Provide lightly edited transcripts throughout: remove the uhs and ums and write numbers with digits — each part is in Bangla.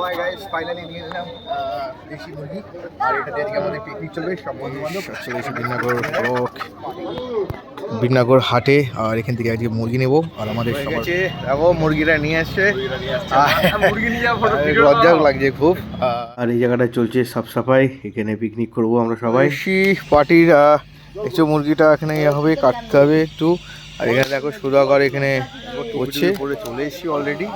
সময় গাইস ফাইনালি নিয়ে নিলাম দেশি মুরগি, আর এটা দিয়ে আজকে আমাদের পিকনিক চলবে। সব বন্ধু বান্ধব চলে এসে বিন্নাগর হাটে, আর এখান থেকে আজকে মুরগি নেবো। আর আমাদের গেছে দেখো মুরগিটা নিয়ে আসছে, লজ্জাও লাগছে খুব। আর এই জায়গাটা চলছে সাফ সাফাই, এখানে পিকনিক করবো আমরা সবাই। পার্টির একটু মুরগিটা এখানে ইয়ে হবে, কাটতে হবে একটু। আর এখানে দেখো সুধাগর এখানে করছে, চলে এসেছি অলরেডি।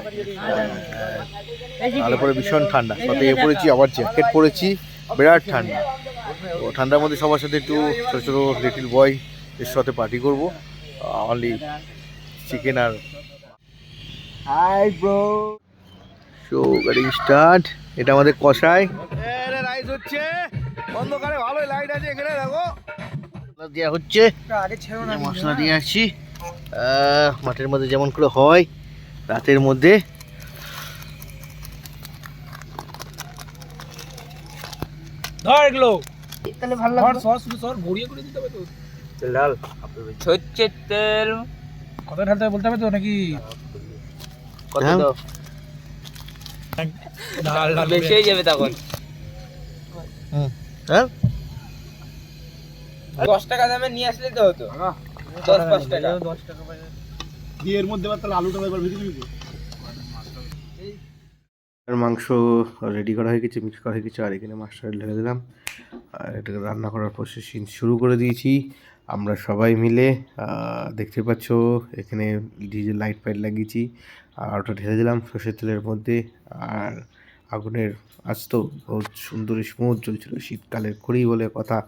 তাহলে পরে ভীষণ ঠান্ডা, সাথে এ পরেছি, আবার জ্যাকেট পরেছি, বিরাট ঠান্ডা। তো ঠান্ডার মধ্যে সবার সাথে একটু ছোটো ছোটো লিটিল বয় এর সাথে পার্টি করবো। অনলি চিকেন আর হাই ব্রো। শো গাড়ি স্টার্ট। এটা আমাদের কষাই রাইস হচ্ছে, অন্ধকারে ভালোই লাইট আছে এখানে দেখো। দেওয়া হচ্ছে, মশলা দিয়ে আসছি মাঠের মধ্যে যেমন করে হয় রাতের মধ্যে। ধর এগুলো তাহলে ভালো লাগবে। সস সস গড়িয়ে করে দিতে হবে তো। তেল ঢাল, হচ্ছে তেল কত ঢালতে হবে বলতে হবে তো নাকি? কত দাও? ঢাল ঢাল বেশি হয়ে যাবে তখন। হ্যাঁ 10 টাকা দামে নিয়ে আসলে তো হতো। 10 টাকা 10 টাকা দিয়ে এর মধ্যে তাহলে আলুটা একবার ভেজে দিবি। আর মাংস রেডি করা হয়ে গেছে, মিক্স করা হয়ে গেছে, আর এখানে মাছটা ঢেলে দিলাম। আর এটাকে রান্না করার প্রসেসিং শুরু করে দিয়েছি আমরা সবাই মিলে। দেখতে পাচ্ছ এখানে ডিজে লাইট ফাইট লাগিয়েছি, আর ওটা ঢেলে দিলাম সর্ষের তেলের মধ্যে। আর আগুনের আজ তো বহুত সুন্দর স্মুথ চলছিল, শীতকালের করেই বলে কথা।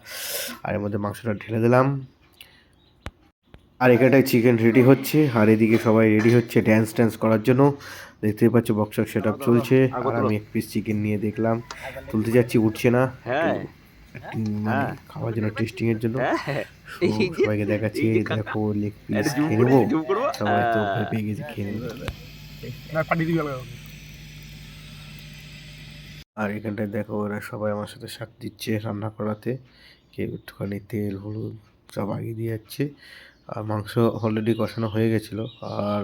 আর এর মধ্যে মাংসটা ঢেলে দিলাম, আর এখানটায় চিকেন রেডি হচ্ছে। আর এদিকে সবাই রেডি হচ্ছে ড্যান্স ট্যান্স করার জন্য। দেখতেই পাচ্ছ বক্সার সেট আপ চলছে। আর আমি এক পিস চিকেন নিয়ে দেখলাম, তুলতে যাচ্ছি, উঠছে না, মানে খাওয়ার জন্য টেস্টিং এর জন্য। সবাইকে দেখাচ্ছি, দেখো লেগ পিস খেয়ে নেবো। সবাই তো ভয় পেয়ে গেছে খেয়ে নেবো। আর এখানটায় দেখো ওরা সবাই আমার সাথে শাক দিচ্ছে রান্না করাতে। কেউ একটুখানি তেল হলুদ সব আগে দিয়ে যাচ্ছে। আর মাংস অলরেডি কষানো হয়ে গেছিলো, আর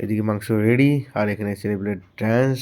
এদিকে মাংস রেডি। আর এখানে সেলিব্রেট ড্যান্স।